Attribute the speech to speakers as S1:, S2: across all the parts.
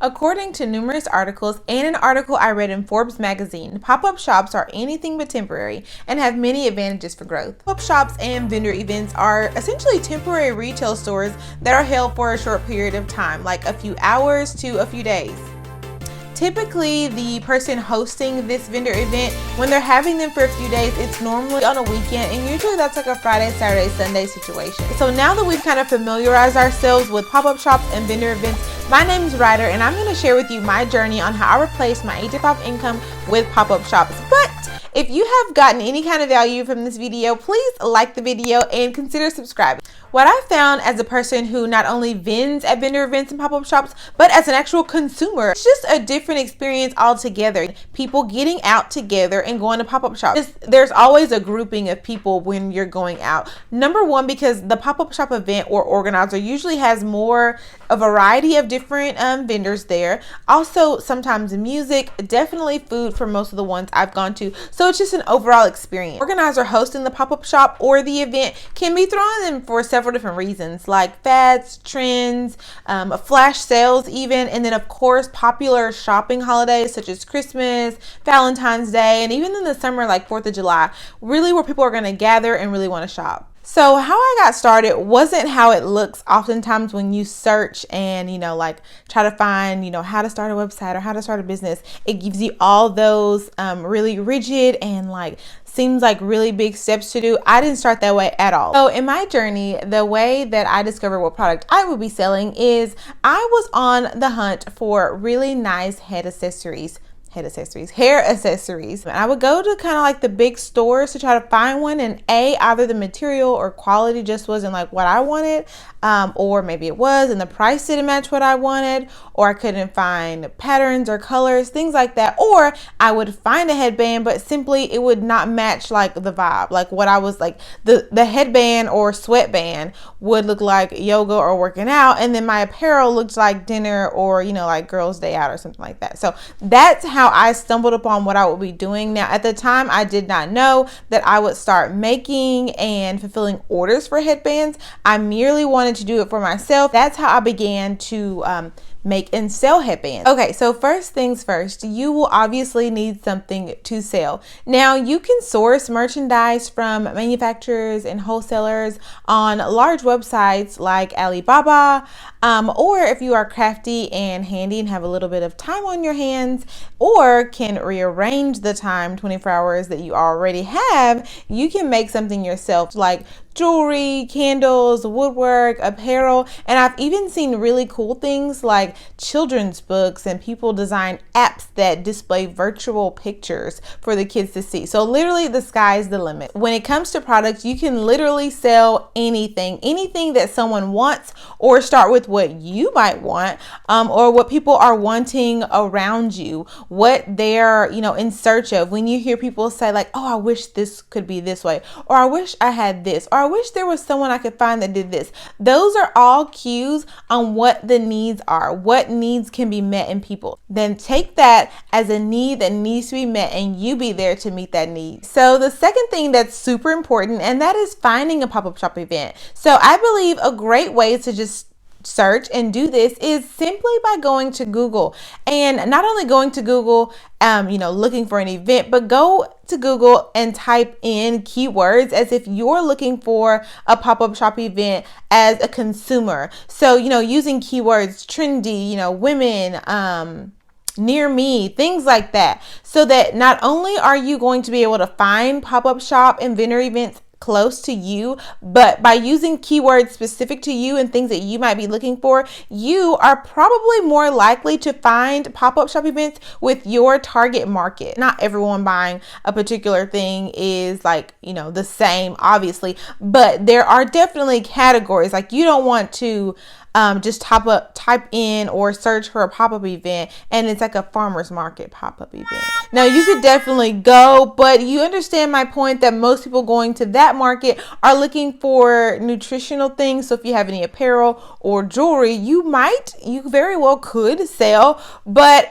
S1: According to numerous articles and an article I read in Forbes magazine, pop-up shops are anything but temporary and have many advantages for growth. Pop-up shops and vendor events are essentially temporary retail stores that are held for a short period of time, like a few hours to a few days. Typically, the person hosting this vendor event, when they're having them for a few days, it's normally on a weekend, and usually that's like a Friday, Saturday, Sunday situation. So now that we've kind of familiarized ourselves with pop-up shops and vendor events, my name is Ryder, and I'm going to share with you my journey on how I replaced my 8-to-5 income with pop-up shops. But if you have gotten any kind of value from this video, please like the video and consider subscribing. What I found as a person who not only vends at vendor events and pop-up shops, but as an actual consumer, it's just a different experience altogether. People getting out together and going to pop-up shops. There's always a grouping of people when you're going out. Number one, because the pop-up shop event or organizer usually has a variety of different vendors there. Also, sometimes music, definitely food for most of the ones I've gone to. So it's just an overall experience. Organizer hosting the pop-up shop or the event can be thrown in for several different reasons, like fads, trends, flash sales even, and then of course popular shopping holidays such as Christmas, Valentine's Day, and even in the summer like 4th of July, really where people are going to gather and really want to shop. So how I got started wasn't how it looks oftentimes when you search and, like try to find, how to start a website or how to start a business. It gives you all those really rigid and seems like really big steps to do. I didn't start that way at all. So in my journey, the way that I discovered what product I would be selling is I was on the hunt for really nice hair accessories. And I would go to kind of like the big stores to try to find one, and either the material or quality just wasn't like what I wanted, or maybe it was and the price didn't match what I wanted, or I couldn't find patterns or colors, things like that. Or I would find a headband, but simply it would not match like the vibe, like what I was like. The headband or sweatband would look like yoga or working out, and then my apparel looked like dinner or like girls' day out or something like that. So that's how I stumbled upon what I would be doing. Now, at the time, I did not know that I would start making and fulfilling orders for headbands. I merely wanted to do it for myself. That's how I began to make and sell headbands. Okay, so first things first, you will obviously need something to sell. Now, you can source merchandise from manufacturers and wholesalers on large websites like Alibaba, or if you are crafty and handy and have a little bit of time on your hands, or can rearrange the time 24 hours that you already have, you can make something yourself, like jewelry, candles, woodwork, apparel. And I've even seen really cool things like children's books, and people design apps that display virtual pictures for the kids to see. So literally the sky's the limit. When it comes to products, you can literally sell anything that someone wants, or start with what you might want, or what people are wanting around you, what they're, in search of. When you hear people say like, oh, I wish this could be this way, or I wish I had this, or I wish there was someone I could find that did this. Those are all cues on what the needs are, what needs can be met in people. Then take that as a need that needs to be met, and you be there to meet that need. So the second thing that's super important, and that is finding a pop-up shop event. So I believe a great way to just search and do this is simply by going to Google, and not only going to Google, looking for an event, but go to Google and type in keywords as if you're looking for a pop-up shop event as a consumer. So, using keywords trendy, women, near me, things like that, so that not only are you going to be able to find pop-up shop and vendor events close to you, but by using keywords specific to you and things that you might be looking for, you are probably more likely to find pop-up shop events with your target market. Not everyone buying a particular thing is the same, obviously, but there are definitely categories. Like, you don't want to just type in or search for a pop-up event and it's like a farmer's market pop-up event. Now, you could definitely go, but you understand my point that most people going to that market are looking for nutritional things. So if you have any apparel or jewelry, you very well could sell, but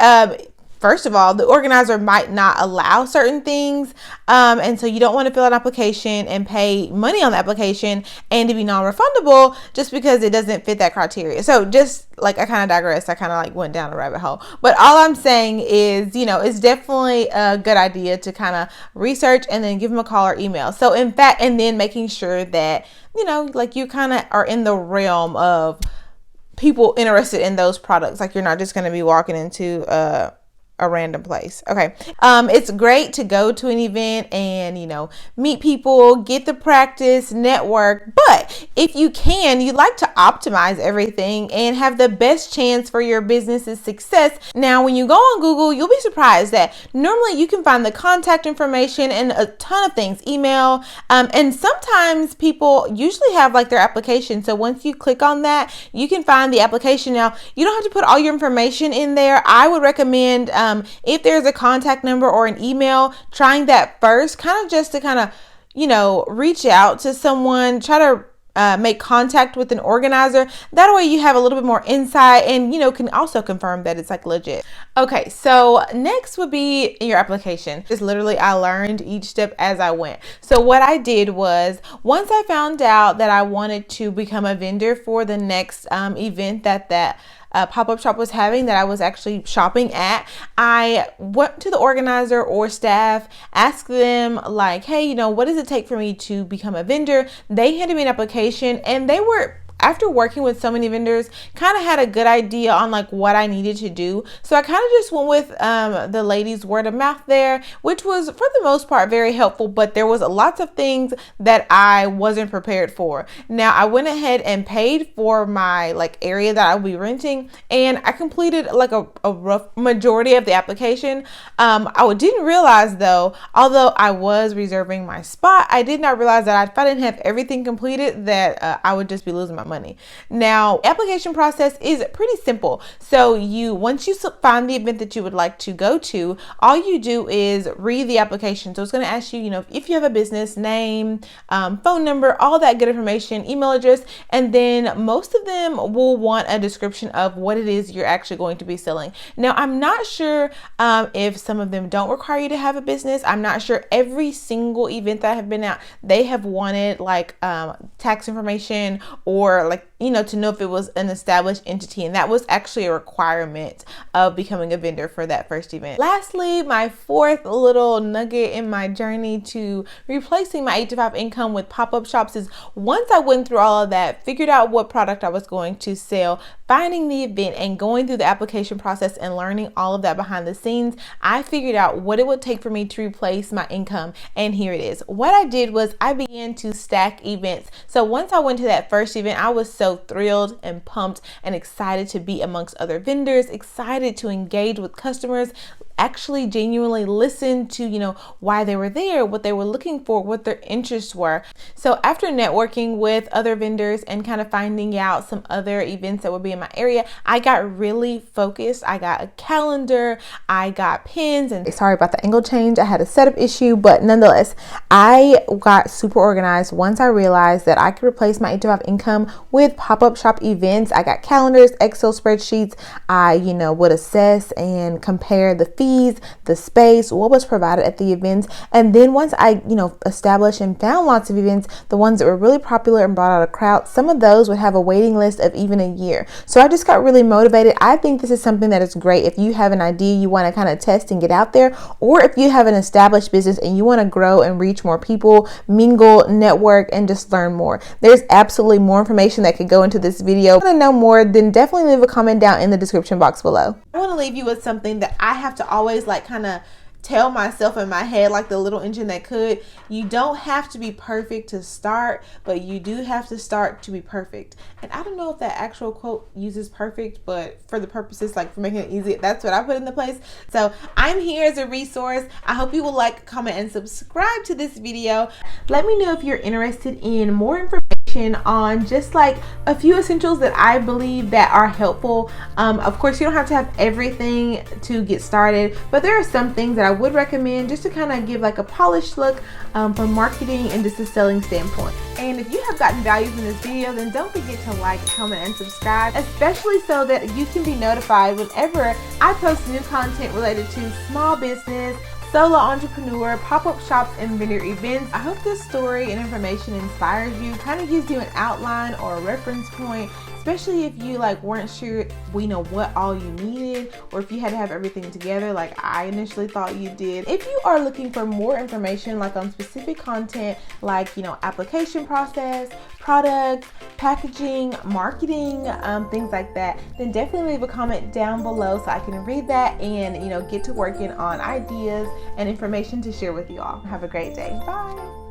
S1: first of all, the organizer might not allow certain things. And so you don't want to fill out an application and pay money on the application and to be non-refundable just because it doesn't fit that criteria. So just like, I kind of digressed. I kind of like went down a rabbit hole, but all I'm saying is, it's definitely a good idea to kind of research and then give them a call or email. So in fact, and then making sure that, like you kind of are in the realm of people interested in those products. Like you're not just going to be walking into a random place. Okay. It's great to go to an event and, meet people, get the practice, network. But if you can, you'd like to optimize everything and have the best chance for your business's success. Now, when you go on Google, you'll be surprised that normally you can find the contact information and a ton of things, email. And sometimes people usually have like their application. So once you click on that, you can find the application. Now, you don't have to put all your information in there. I would recommend, if there's a contact number or an email, trying that first, kind of just to kind of, reach out to someone, try to make contact with an organizer. That way you have a little bit more insight and, can also confirm that it's like legit. Okay, so next would be your application. Just literally, I learned each step as I went. So what I did was, once I found out that I wanted to become a vendor for the next event that pop-up shop was having, that I was actually shopping at, I went to the organizer or staff, asked them like, hey, what does it take for me to become a vendor? They handed me an application, and they were, after working with so many vendors, kind of had a good idea on like what I needed to do. So I kind of just went with the ladies' word of mouth there, which was for the most part very helpful, but there was lots of things that I wasn't prepared for. Now I went ahead and paid for my like area that I'll be renting, and I completed like a rough majority of the application. I didn't realize though, although I was reserving my spot, I did not realize that if I didn't have everything completed, that I would just be losing my money. Now, application process is pretty simple. So once you find the event that you would like to go to, all you do is read the application. So it's going to ask you, if you have a business name, phone number, all that good information, email address, and then most of them will want a description of what it is you're actually going to be selling. Now, I'm not sure if some of them don't require you to have a business. I'm not sure. Every single event that I have been at, they have wanted like tax information or like, to know if it was an established entity. And that was actually a requirement of becoming a vendor for that first event. Lastly, my fourth little nugget in my journey to replacing my 8-to-5 income with pop-up shops is, once I went through all of that, figured out what product I was going to sell, finding the event and going through the application process and learning all of that behind the scenes, I figured out what it would take for me to replace my income. And here it is. What I did was I began to stack events. So once I went to that first event, I was so thrilled and pumped and excited to be amongst other vendors, excited to engage with customers, actually genuinely listen to, why they were there, what they were looking for, what their interests were. So after networking with other vendors and kind of finding out some other events that would be in my area, I got really focused. I got a calendar, I got pins, and sorry about the angle change. I had a setup issue, but nonetheless, I got super organized once I realized that I could replace my 8-to-5 income with pop-up shop events. I got calendars, Excel spreadsheets. I, would assess and compare the fees, the space, what was provided at the events. And then once I, established and found lots of events, the ones that were really popular and brought out a crowd, some of those would have a waiting list of even a year. So I just got really motivated. I think this is something that is great if you have an idea you want to kind of test and get out there, or if you have an established business and you want to grow and reach more people, mingle, network, and just learn more. There's absolutely more information that could go into this video. If you want to know more, then definitely leave a comment down in the description box below. I want to leave you with something that I have to always like kind of tell myself in my head, like the little engine that could. You don't have to be perfect to start, but you do have to start to be perfect. And I don't know if that actual quote uses perfect, but for the purposes, like for making it easy, that's what I put in the place. So I'm here as a resource. I hope you will like, comment, and subscribe to this video. Let me know if you're interested in more information information on just like a few essentials that I believe that are helpful. Of course, you don't have to have everything to get started, but there are some things that I would recommend just to kind of give like a polished look from marketing and just a selling standpoint. And if you have gotten value from this video, then don't forget to like, comment, and subscribe, especially so that you can be notified whenever I post new content related to small business, solo entrepreneur, pop-up shops, and vendor events. I hope this story and information inspires you, kind of gives you an outline or a reference point, especially if you like weren't sure what all you needed, or if you had to have everything together like I initially thought you did. If you are looking for more information like on specific content like application process, products, packaging, marketing, things like that, then definitely leave a comment down below so I can read that and get to working on ideas and information to share with you all. Have a great day. Bye.